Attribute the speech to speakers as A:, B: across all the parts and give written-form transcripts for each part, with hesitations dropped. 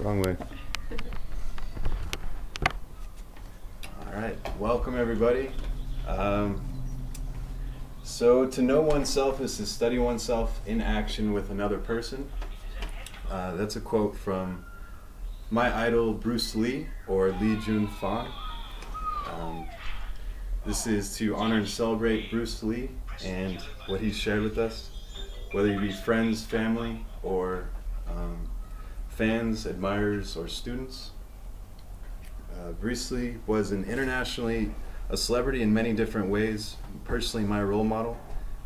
A: Wrong way. All right, welcome everybody. So to know oneself is to study oneself in action with another person. That's a quote from my idol Bruce Lee, or Lee Jun-fan. This is to honor and celebrate Bruce Lee and what he's shared with us, whether you be friends, family, or fans, admirers, or students. Bruce Lee was internationally a celebrity in many different ways, personally my role model,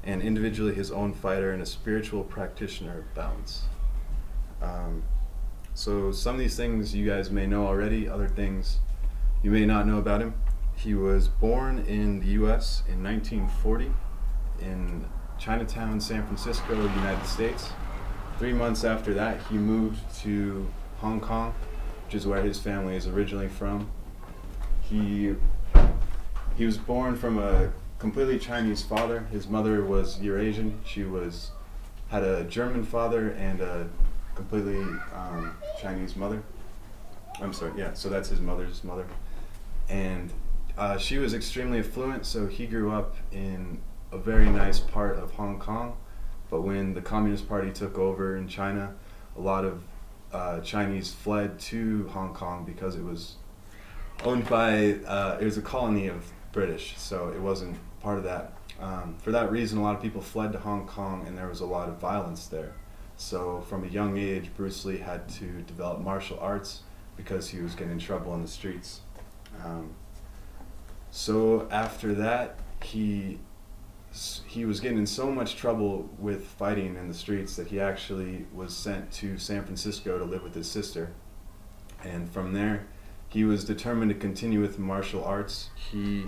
A: and individually his own fighter and a spiritual practitioner of balance. So some of these things you guys may know already, other things you may not know about him. He was born in the US in 1940 in Chinatown, San Francisco, United States. 3 months after that, he moved to Hong Kong, which is where his family is originally from. He was born from a completely Chinese father. His mother was Eurasian. She had a German father and a completely Chinese mother. I'm sorry, yeah, so that's his mother's mother. And she was extremely affluent, so he grew up in a very nice part of Hong Kong. But when the Communist Party took over in China, a lot of Chinese fled to Hong Kong because it was owned by, it was a colony of British, so it wasn't part of that. For that reason, a lot of people fled to Hong Kong, and there was a lot of violence there. So from a young age, Bruce Lee had to develop martial arts because he was getting in trouble in the streets. So after that, he was getting in so much trouble with fighting in the streets that he actually was sent to San Francisco to live with his sister. And from there, he was determined to continue with martial arts. He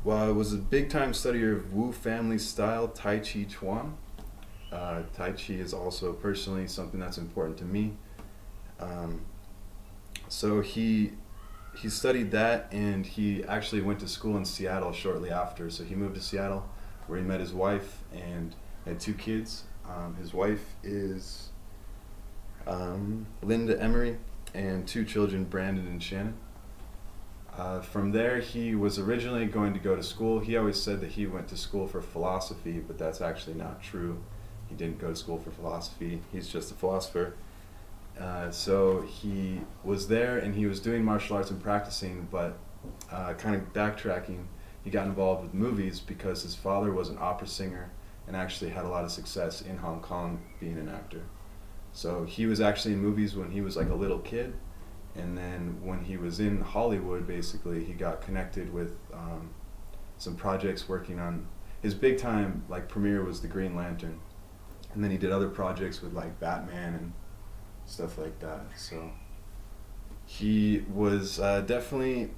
A: was a big-time studier of Wu family style Tai Chi Chuan. Tai Chi is also personally something that's important to me. So he studied that, and he actually went to school in Seattle shortly after. So he moved to Seattle, where he met his wife and had 2 kids. His wife is Linda Emery, and 2 children, Brandon and Shannon. From there, he was originally going to go to school. He always said that he went to school for philosophy, but that's actually not true. He didn't go to school for philosophy. He's just a philosopher. So he was there and he was doing martial arts and practicing, but kind of backtracking, he got involved with movies because his father was an opera singer and actually had a lot of success in Hong Kong being an actor. So he was actually in movies when he was like a little kid, and then when he was in Hollywood, basically, he got connected with some projects working on, his big time like premiere was The Green Lantern, and then he did other projects with like Batman and stuff like that. So he was definitely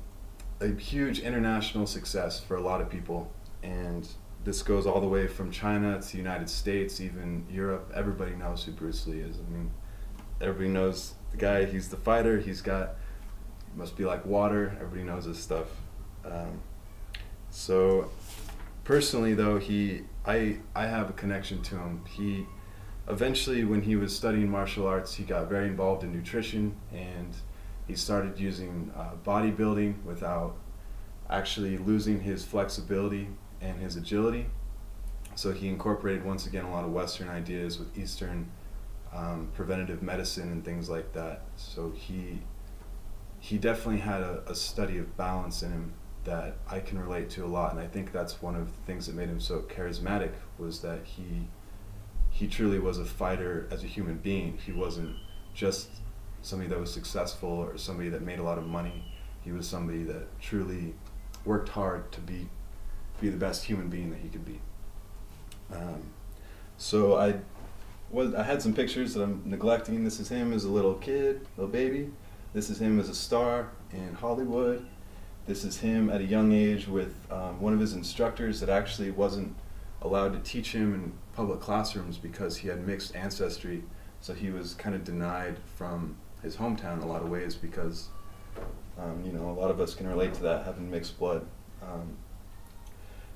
A: a huge international success for a lot of people, and this goes all the way from China to the United States, even Europe. Everybody knows who Bruce Lee is. I mean, everybody knows the guy. He's the fighter. He must be like water. Everybody knows his stuff. So personally though, I have a connection to him. He eventually, when he was studying martial arts, he got very involved in nutrition, and he started using bodybuilding without actually losing his flexibility and his agility. So he incorporated once again a lot of Western ideas with Eastern preventative medicine and things like that. So he definitely had a study of balance in him that I can relate to a lot, and I think that's one of the things that made him so charismatic, was that he truly was a fighter as a human being. He wasn't just somebody that was successful or somebody that made a lot of money. He was somebody that truly worked hard to be the best human being that he could be. So I had some pictures that I'm neglecting. This is him as a little kid, little baby. This is him as a star in Hollywood. This is him at a young age with one of his instructors that actually wasn't allowed to teach him in public classrooms because he had mixed ancestry. So he was kind of denied from his hometown in a lot of ways because, a lot of us can relate to that, having mixed blood.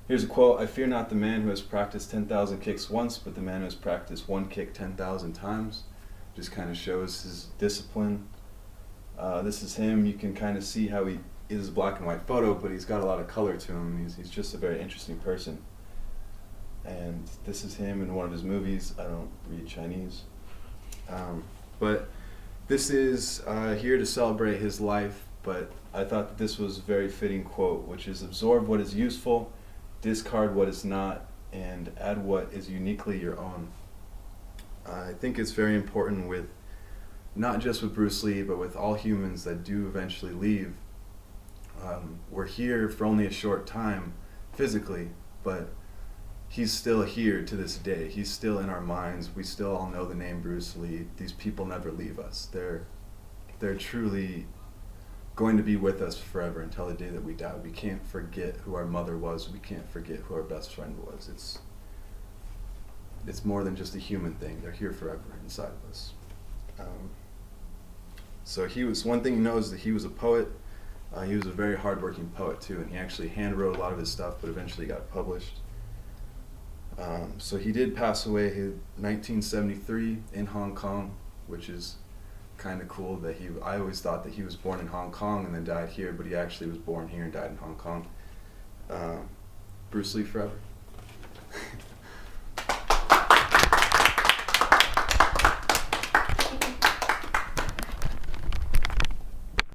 A: Here's a quote: "I fear not the man who has practiced 10,000 kicks once, but the man who has practiced one kick 10,000 times." just kind of shows his discipline. This is him. You can kind of see how he is a black and white photo, but he's got a lot of color to him. He's just a very interesting person. And this is him in one of his movies. I don't read Chinese. But this is here to celebrate his life, but I thought that this was a very fitting quote, which is absorb what is useful, discard what is not, and add what is uniquely your own. I think it's very important with, not just with Bruce Lee, but with all humans that do eventually leave. We're here for only a short time physically, but he's still here to this day. He's still in our minds. We still all know the name Bruce Lee. These people never leave us. They're truly going to be with us forever until the day that we die. We can't forget who our mother was. We can't forget who our best friend was. It's more than just a human thing. They're here forever inside of us. So one thing he knows is that he was a poet. He was a very hardworking poet too, and he actually hand wrote a lot of his stuff, but eventually got published. So he did pass away in 1973 in Hong Kong, which is kind of cool that I always thought that he was born in Hong Kong and then died here, but he actually was born here and died in Hong Kong. Bruce Lee forever.